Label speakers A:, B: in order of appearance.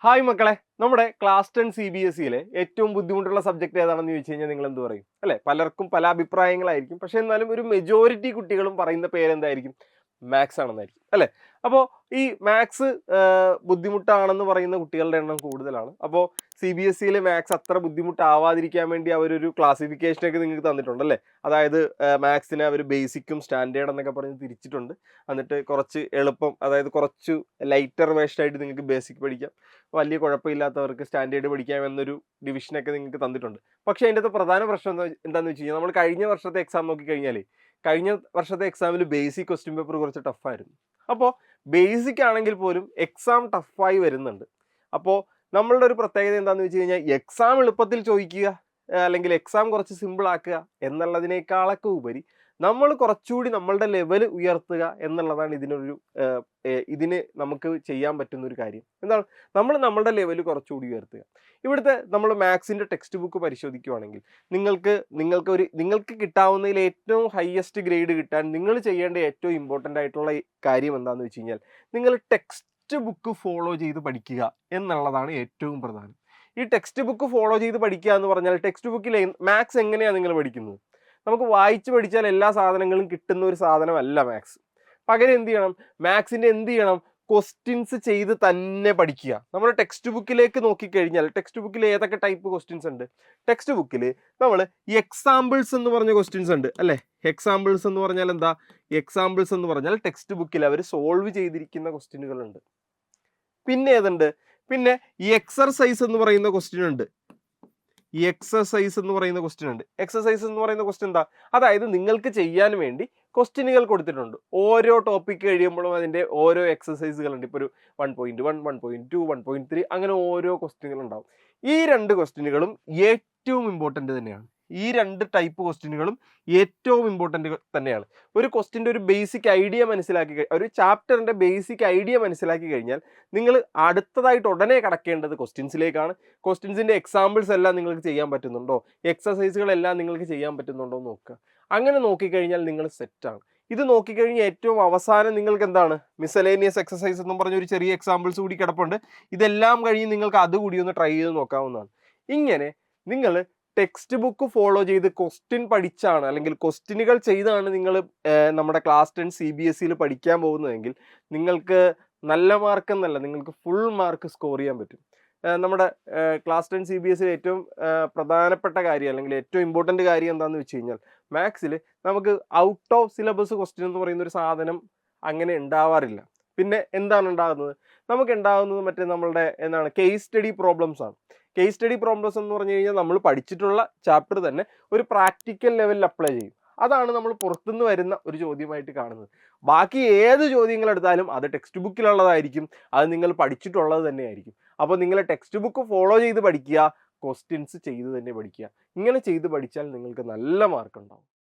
A: Hi മക്കളെ, നമ്മുടെ class 10 CBSE ഏറ്റവും ബുദ്ധിമുട്ടുള്ള സബ്ജക്ട് ഏതാണെന്ന് ചോദിച്ചു കഴിഞ്ഞാൽ നിങ്ങൾ എന്ത് പറയും? അല്ലെ, പലർക്കും പല അഭിപ്രായങ്ങളായിരിക്കും. പക്ഷെ എന്നാലും ഒരു മെജോറിറ്റി കുട്ടികളും പറയുന്ന പേരെന്തായിരിക്കും? മാത്സ് ആണെന്നായിരിക്കും അല്ലെ. അപ്പോൾ ഈ മാത്സ് ബുദ്ധിമുട്ടാണെന്ന് പറയുന്ന കുട്ടികളുടെ എണ്ണം കൂടുതലാണ്. അപ്പോൾ CBSE മാത്സ് അത്ര ബുദ്ധിമുട്ടാവാതിരിക്കാൻ വേണ്ടി അവരൊരു ക്ലാസിഫിക്കേഷനൊക്കെ നിങ്ങൾക്ക് തന്നിട്ടുണ്ടല്ലേ. അതായത് മാത്സിനെ അവർ ബേസിക്കും സ്റ്റാൻഡേർഡ് എന്നൊക്കെ പറഞ്ഞ് തിരിച്ചിട്ടുണ്ട്. എന്നിട്ട് കുറച്ച് എളുപ്പം, അതായത് കുറച്ച് ലൈറ്റർ വേഷനായിട്ട് നിങ്ങൾക്ക് ബേസിക് പഠിക്കാം, വലിയ കുഴപ്പമില്ലാത്തവർക്ക് സ്റ്റാൻഡേർഡ് പഠിക്കാം എന്നൊരു ഡിവിഷനൊക്കെ നിങ്ങൾക്ക് തന്നിട്ടുണ്ട്. പക്ഷേ അതിൻ്റെ പ്രധാന പ്രശ്നം എന്താണെന്ന് വെച്ച് കഴിഞ്ഞാൽ, നമ്മൾ കഴിഞ്ഞ വർഷത്തെ എക്സാം നോക്കിക്കഴിഞ്ഞാൽ കഴിഞ്ഞ വർഷത്തെ എക്സാമിൽ ബേസിക് ക്വസ്റ്റ്യൻ പേപ്പർ കുറച്ച് ടഫായിരുന്നു. അപ്പോൾ ബേസിക് ആണെങ്കിൽ പോലും എക്സാം ടഫായി വരുന്നുണ്ട്. അപ്പോൾ നമ്മളുടെ ഒരു പ്രത്യേകത എന്താണെന്ന് വെച്ച് കഴിഞ്ഞാൽ, എക്സാം എളുപ്പത്തിൽ ചോദിക്കുക അല്ലെങ്കിൽ എക്സാം കുറച്ച് സിമ്പിൾ ആക്കുക എന്നുള്ളതിനേക്കാളൊക്കെ ഉപരി നമ്മൾ കുറച്ചുകൂടി നമ്മളുടെ ലെവൽ ഉയർത്തുക എന്നുള്ളതാണ് ഇതിന് നമുക്ക് ചെയ്യാൻ പറ്റുന്ന ഒരു കാര്യം. എന്താണ്? നമ്മളുടെ ലെവൽ കുറച്ചുകൂടി ഉയർത്തുക. ഇവിടുത്തെ നമ്മൾ മാത്സിൻ്റെ ടെക്സ്റ്റ് ബുക്ക് പരിശോധിക്കുകയാണെങ്കിൽ നിങ്ങൾക്ക് കിട്ടാവുന്നതിൽ ഏറ്റവും ഹയസ്റ്റ് ഗ്രേഡ് കിട്ടാൻ നിങ്ങൾ ചെയ്യേണ്ട ഏറ്റവും ഇമ്പോർട്ടൻ്റ് ആയിട്ടുള്ള കാര്യം എന്താണെന്ന് വെച്ച് കഴിഞ്ഞാൽ, നിങ്ങൾ ടെക്സ്റ്റ് ബുക്ക് ഫോളോ ചെയ്ത് പഠിക്കുക എന്നുള്ളതാണ് ഏറ്റവും പ്രധാനം. ഈ ടെക്സ്റ്റ് ബുക്ക് ഫോളോ ചെയ്ത് പഠിക്കുക എന്ന് പറഞ്ഞാൽ, ടെക്സ്റ്റ് ബുക്കിൽ മാത്സ് എങ്ങനെയാണ് നിങ്ങൾ പഠിക്കുന്നത്? നമുക്ക് വായിച്ച് പഠിച്ചാൽ എല്ലാ സാധനങ്ങളും കിട്ടുന്ന ഒരു സാധനമല്ല മാത്സ്. പകരം എന്ത് ചെയ്യണം? മാത്സിൻ്റെ എന്ത് ചെയ്യണം? ക്വസ്റ്റ്യൻസ് ചെയ്ത് തന്നെ പഠിക്കുക. നമ്മൾ ടെക്സ്റ്റ് ബുക്കിലേക്ക് നോക്കിക്കഴിഞ്ഞാൽ ടെക്സ്റ്റ് ബുക്കിൽ ഏതൊക്കെ ടൈപ്പ് ക്വസ്റ്റ്യൻസ് ഉണ്ട്? ടെക്സ്റ്റ് ബുക്കിൽ നമ്മൾ എക്സാമ്പിൾസ് എന്ന് പറഞ്ഞ ക്വസ്റ്റ്യൻസ് ഉണ്ട് അല്ലേ. എക്സാമ്പിൾസ് എന്ന് പറഞ്ഞാൽ എന്താ? എക്സാമ്പിൾസ് എന്ന് പറഞ്ഞാൽ ടെക്സ്റ്റ് ബുക്കിൽ അവർ സോൾവ് ചെയ്തിരിക്കുന്ന ക്വസ്റ്റ്യനുകളുണ്ട്. പിന്നെ ഏതുണ്ട്? പിന്നെ ഈ എക്സർസൈസ് എന്ന് പറയുന്ന ക്വസ്റ്റ്യൻ ഉണ്ട്. എക്സസൈസ് എന്ന് പറയുന്ന ക്വസ്റ്റ്യൻ എന്താ? അതായത് നിങ്ങൾക്ക് ചെയ്യാൻ വേണ്ടി ക്വസ്റ്റ്യനുകൾ കൊടുത്തിട്ടുണ്ട്. ഓരോ ടോപ്പിക് കഴിയുമ്പോഴും അതിൻ്റെ ഓരോ എക്സസൈസുകളുണ്ട്. ഇപ്പോൾ ഒരു 1.1, 1.2, 1.3 അങ്ങനെ ഓരോ ക്വസ്റ്റ്യനുകൾ ഉണ്ടാവും. ഈ രണ്ട് ക്വസ്റ്റ്യനുകളും ഏറ്റവും ഇമ്പോർട്ടൻ്റ് തന്നെയാണ്. ഈ രണ്ട് ടൈപ്പ് ക്വസ്റ്റ്യനുകളും ഏറ്റവും ഇമ്പോർട്ടൻ്റ് തന്നെയാണ്. ഒരു ക്വസ്റ്റ്യൻ്റെ ഒരു ബേസിക് ഐഡിയ ഒരു ചാപ്റ്ററിൻ്റെ ബേസിക് ഐഡിയ മനസ്സിലാക്കി കഴിഞ്ഞാൽ നിങ്ങൾ അടുത്തതായിട്ട് ഉടനെ കടക്കേണ്ടത് ക്വസ്റ്റ്യൻസിലേക്കാണ്. ക്വസ്റ്റ്യൻസിൻ്റെ എക്സാമ്പിൾസ് എല്ലാം നിങ്ങൾക്ക് ചെയ്യാൻ പറ്റുന്നുണ്ടോ, എക്സസൈസുകളെല്ലാം നിങ്ങൾക്ക് ചെയ്യാൻ പറ്റുന്നുണ്ടോ എന്ന് നോക്കുക. അങ്ങനെ നോക്കിക്കഴിഞ്ഞാൽ നിങ്ങൾ സെറ്റാണ്. ഇത് നോക്കിക്കഴിഞ്ഞാൽ ഏറ്റവും അവസാനം നിങ്ങൾക്ക് എന്താണ്? മിസലേനിയസ് എക്സസൈസ് എന്നും പറഞ്ഞൊരു ചെറിയ എക്സാമ്പിൾസ് കൂടി കിടപ്പുണ്ട്. ഇതെല്ലാം കഴിഞ്ഞ് നിങ്ങൾക്ക് അതുകൂടി ഒന്ന് ട്രൈ ചെയ്ത് നോക്കാവുന്നതാണ്. ഇങ്ങനെ നിങ്ങൾ ടെക്സ്റ്റ് ബുക്ക് ഫോളോ ചെയ്ത് ക്വസ്റ്റ്യൻ പഠിച്ചാണ്, അല്ലെങ്കിൽ ക്വസ്റ്റ്യനുകൾ ചെയ്താണ് നിങ്ങൾ നമ്മുടെ ക്ലാസ് 10 CBSE പഠിക്കാൻ പോകുന്നതെങ്കിൽ നിങ്ങൾക്ക് നല്ല മാർക്ക് എന്നല്ല, നിങ്ങൾക്ക് ഫുൾ മാർക്ക് സ്കോർ ചെയ്യാൻ പറ്റും. നമ്മുടെ ക്ലാസ് 10 CBSE ഏറ്റവും പ്രധാനപ്പെട്ട കാര്യം, അല്ലെങ്കിൽ ഏറ്റവും ഇമ്പോർട്ടൻ്റ് കാര്യം എന്താണെന്ന് വെച്ച് കഴിഞ്ഞാൽ, മാത്സിൽ നമുക്ക് ഔട്ട് ഓഫ് സിലബസ് ക്വസ്റ്റ്യൻ എന്ന് പറയുന്ന ഒരു സാധനം അങ്ങനെ ഉണ്ടാവാറില്ല. പിന്നെ എന്താണ് ഉണ്ടാകുന്നത്? നമുക്ക് ഉണ്ടാകുന്നത് നമ്മളുടെ കേസ് സ്റ്റഡി പ്രോബ്ലംസ് ആണ്. കേസ് സ്റ്റഡി പ്രോബ്ലംസ് എന്ന് പറഞ്ഞു കഴിഞ്ഞാൽ, നമ്മൾ പഠിച്ചിട്ടുള്ള ചാപ്റ്റർ തന്നെ ഒരു പ്രാക്ടിക്കൽ ലെവലിൽ അപ്ലൈ ചെയ്യും. അതാണ് നമ്മൾ പുറത്തുനിന്ന് വരുന്ന ഒരു ചോദ്യമായിട്ട് കാണുന്നത്. ബാക്കി ഏത് ചോദ്യങ്ങൾ എടുത്താലും അത് ടെക്സ്റ്റ് ബുക്കിലുള്ളതായിരിക്കും, അത് നിങ്ങൾ പഠിച്ചിട്ടുള്ളത് തന്നെയായിരിക്കും. അപ്പോൾ നിങ്ങൾ ടെക്സ്റ്റ് ബുക്ക് ഫോളോ ചെയ്ത് പഠിക്കുക, ക്വസ്റ്റ്യൻസ് ചെയ്ത് തന്നെ പഠിക്കുക. ഇങ്ങനെ ചെയ്ത് പഠിച്ചാൽ നിങ്ങൾക്ക് നല്ല മാർക്ക് ഉണ്ടാവും.